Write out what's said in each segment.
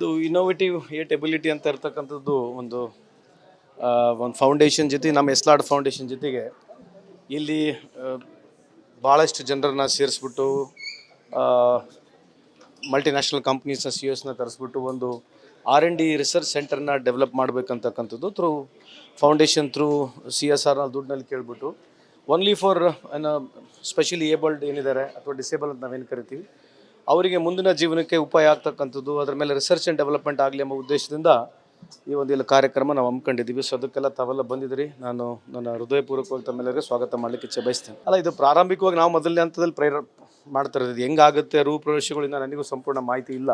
ಇದು innovative eight ability ಅಂತ ಇರ್ತಕ್ಕಂಥದ್ದು ಒಂದು ಫೌಂಡೇಶನ್ ಜೊತೆ ನಮ್ಮ ಎಸ್ಲಾಡ್ ಫೌಂಡೇಶನ್ ಜೊತೆಗೆ ಇಲ್ಲಿ ಭಾಳಷ್ಟು ಜನರನ್ನ ಸೇರಿಸ್ಬಿಟ್ಟು ಮಲ್ಟಿನ್ಯಾಷನಲ್ ಕಂಪ್ನೀಸ್ನ CEOಸ್ನ ಕರೆಸ್ಬಿಟ್ಟು ಒಂದು R&D ರಿಸರ್ಚ್ ಸೆಂಟರ್ನ ಡೆವಲಪ್ ಮಾಡಬೇಕಂತಕ್ಕಂಥದ್ದು ಥ್ರೂ ಫೌಂಡೇಶನ್ ಥ್ರೂ CSR ದುಡ್ಡಿನಲ್ಲಿ ಕೇಳಿಬಿಟ್ಟು ಓನ್ಲಿ ಫಾರ್ ಸ್ಪೆಷಲಿ ಏಬಲ್ಡ್ ಏನಿದ್ದಾರೆ ಅಥವಾ ಡಿಸೇಬಲ್ ಅಂತ ನಾವೇನು ಕರಿತೀವಿ ಅವರಿಗೆ ಮುಂದಿನ ಜೀವನಕ್ಕೆ ಉಪಾಯ ಆಗ್ತಕ್ಕಂಥದ್ದು ಅದರ ಮೇಲೆ ರಿಸರ್ಚ್ ಆ್ಯಂಡ್ ಡೆವಲಪ್ಮೆಂಟ್ ಆಗಲಿ ಎಂಬ ಉದ್ದೇಶದಿಂದ ಈ ಒಂದು ಇಲ್ಲಿ ಕಾರ್ಯಕ್ರಮ ನಾವು ಹಮ್ಮಿಕೊಂಡಿದ್ದೀವಿ. ಸೊ ಅದಕ್ಕೆಲ್ಲ ತಾವೆಲ್ಲ ಬಂದಿದ್ದೀರಿ. ನಾನು ನನ್ನ ಹೃದಯಪೂರ್ವಕವಾಗಿ ತಮ್ಮೆಲ್ಲರಿಗೆ ಸ್ವಾಗತ ಮಾಡಲಿಕ್ಕೆ ಇಚ್ಛೆ ಬಯಸ್ತೇನೆ. ಅಲ್ಲ, ಇದು ಪ್ರಾರಂಭಿಕವಾಗಿ ನಾವು ಮೊದಲನೇ ಹಂತದಲ್ಲಿ ಮಾಡ್ತಾ ಇರೋದು ಹೆಂಗಾಗುತ್ತೆ ರೂಪುರೇಷೆಗಳಿಂದ ನನಗೂ ಸಂಪೂರ್ಣ ಮಾಹಿತಿ ಇಲ್ಲ.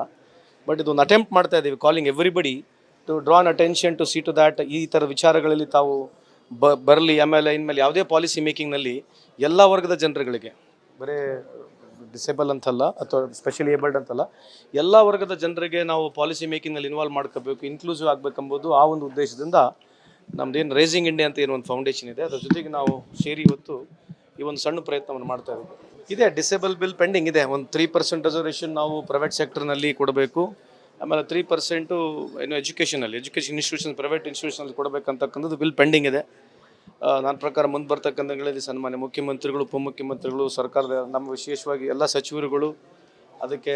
ಬಟ್ ಇದೊಂದು ಅಟೆಂಪ್ಟ್ ಮಾಡ್ತಾ ಇದ್ದೀವಿ, calling everybody to drawn attention to see to that ಈ ಥರ ವಿಚಾರಗಳಲ್ಲಿ ತಾವು ಬರಲಿ. ಆಮೇಲೆ ಇನ್ಮೇಲೆ ಯಾವುದೇ ಪಾಲಿಸಿ ಮೇಕಿಂಗ್ನಲ್ಲಿ ಎಲ್ಲ ವರ್ಗದ ಜನರುಗಳಿಗೆ, ಬರೀ ಡಿಸೇಬಲ್ ಅಂತಲ್ಲ ಅಥವಾ ಸ್ಪೆಷಲಿ ಏಬಲ್ಡ್ ಅಂತಲ್ಲ, ಎಲ್ಲ ವರ್ಗದ ಜನರಿಗೆ ನಾವು ಪಾಲಿಸಿ ಮೇಕಿಂಗ್ನಲ್ಲಿ ಇನ್ವಾಲ್ವ್ ಮಾಡ್ಕೋಬೇಕು, ಇನ್ಕ್ಲೂಸಿವ್ ಆಗಬೇಕೆಂಬುದು ಆ ಒಂದು ಉದ್ದೇಶದಿಂದ ನಮ್ಮದೇನು ರೈಸಿಂಗ್ ಇಂಡಿಯಾ ಅಂತ ಏನು ಒಂದು ಫೌಂಡೇಶನ್ ಇದೆ ಅದರ ಜೊತೆಗೆ ನಾವು ಸೇರಿ ಇವತ್ತು ಈ ಒಂದು ಸಣ್ಣ ಪ್ರಯತ್ನವನ್ನು ಮಾಡ್ತಾ ಇದ್ದೀವಿ. ಇದೆ ಡಿಸೇಬಲ್ ಬಿಲ್ ಪೆಂಡಿಂಗ್ ಇದೆ. ಒಂದು 3% ರಿಸರ್ವೇಷನ್ ನಾವು ಪ್ರೈವೇಟ್ ಸೆಕ್ಟರ್ನಲ್ಲಿ ಕೊಡಬೇಕು. ಆಮೇಲೆ 3% ಏನು ಎಜುಕೇಷನ್ ಇನ್ಸ್ಟಿಟ್ಯೂಷನ್ ಪ್ರೈವೇಟ್ ಇನ್ಸ್ಟಿಟ್ಯೂಷನಲ್ಲಿ ಕೊಡಬೇಕಂತಕ್ಕಂಥದ್ದು ಬಿಲ್ ಪೆಂಡಿಂಗ್ ಇದೆ. ನನ್ನ ಪ್ರಕಾರ ಮುಂದೆ ಬರ್ತಕ್ಕಂಥಗಳಲ್ಲಿ ಸನ್ಮಾನ್ಯ ಮುಖ್ಯಮಂತ್ರಿಗಳು, ಉಪಮುಖ್ಯಮಂತ್ರಿಗಳು, ಸರ್ಕಾರದ ನಮ್ಮ ವಿಶೇಷವಾಗಿ ಎಲ್ಲ ಸಚಿವರುಗಳು ಅದಕ್ಕೆ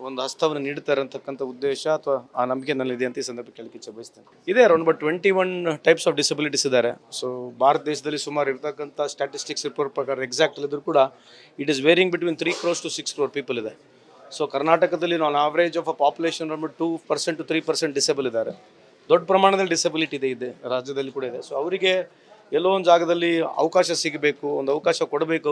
ಒಂದು ಹಸ್ತವನ್ನು ನೀಡ್ತಾರೆ ಅಂತಕ್ಕಂಥ ಉದ್ದೇಶ ಅಥವಾ ಆ ನಂಬಿಕೆ ನಲ್ಲಿದೆ ಅಂತ ಈ ಸಂದರ್ಭ ಕೇಳಕ್ಕೆ ಇಚ್ಛೆ ಬಯಸ್ತೇನೆ. ಇದೆ ಅರೌಂಡ್ 21 ಟೈಪ್ಸ್ ಆಫ್ ಡಿಸಬಿಲಿಟೀಸ್ ಇದ್ದಾರೆ. ಸೊ ಭಾರತ ದೇಶದಲ್ಲಿ ಸುಮಾರು ಇರ್ತಕ್ಕಂಥ ಸ್ಟ್ಯಾಟಿಸ್ಟಿಕ್ಸ್ ರಿಪೋರ್ಟ್ ಪ್ರಕಾರ ಎಕ್ಸಾಕ್ಟ್ ಇದ್ದರೂ ಕೂಡ it is varying between 3 crores to 6 crore people ಇದೆ. ಸೊ ಕರ್ನಾಟಕದಲ್ಲಿ ನಾವು average of a population 2% to 3% disable ಇದ್ದಾರೆ. ದೊಡ್ಡ ಪ್ರಮಾಣದಲ್ಲಿ ಡಿಸಬಿಲಿಟಿ ಇದೆ ರಾಜ್ಯದಲ್ಲಿ ಕೂಡ ಇದೆ. ಸೊ ಅವರಿಗೆ ಎಲ್ಲೋ ಒಂದು ಜಾಗದಲ್ಲಿ ಅವಕಾಶ ಸಿಗಬೇಕು, ಒಂದು ಅವಕಾಶ ಕೊಡಬೇಕು.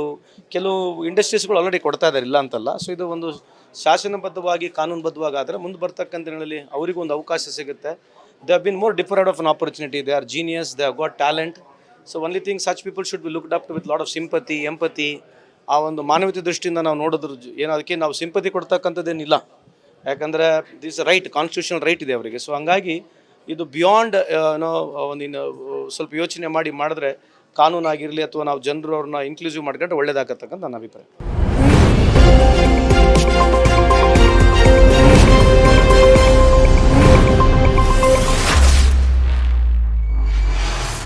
ಕೆಲವು ಇಂಡಸ್ಟ್ರೀಸ್ಗಳು ಆಲ್ರೆಡಿ ಕೊಡ್ತಾ ಇದ್ದಾರೆ, ಇಲ್ಲ ಅಂತಲ್ಲ. ಸೊ ಇದು ಒಂದು ಶಾಸನಬದ್ಧವಾಗಿ ಕಾನೂನುಬದ್ಧವಾಗಿ ಆದರೆ ಮುಂದೆ ಬರ್ತಕ್ಕಂಥ ದಿನಗಳಲ್ಲಿ ಅವರಿಗೂ ಒಂದು ಅವಕಾಶ ಸಿಗುತ್ತೆ. They have been more deferred of an opportunity. They are genius, they have got talent. So only thing such people should be looked up to with lot of sympathy, empathy. ಆ ಒಂದು ಮಾನವೀಯತೆ ದೃಷ್ಟಿಯಿಂದ ನಾವು ನೋಡಿದ್ರು ಏನು ಅದಕ್ಕೆ ನಾವು ಸಿಂಪತಿ ಕೊಡ್ತಕ್ಕಂಥದ್ದೇನಿಲ್ಲ. ಯಾಕಂದರೆ ದಿಸ್ ರೈಟ್, ಕಾನ್ಸ್ಟಿಟ್ಯೂಷನಲ್ ರೈಟ್ ಇದೆ ಅವರಿಗೆ. ಸೊ ಹಂಗಾಗಿ ಇದು ಬಿಯಾಂಡ್ ಒಂದಿನ್ನು ಸ್ವಲ್ಪ ಯೋಚನೆ ಮಾಡಿದ್ರೆ ಕಾನೂನಾಗಿರಲಿ ಅಥವಾ ನಾವು ಜನರು ಅವ್ರನ್ನ ಇನ್ಕ್ಲೂಸಿವ್ ಮಾಡ್ಕೊಂಡ್ರೆ ಒಳ್ಳೇದಾಗತ್ತಕ್ಕಂಥ ನನ್ನ ಅಭಿಪ್ರಾಯ.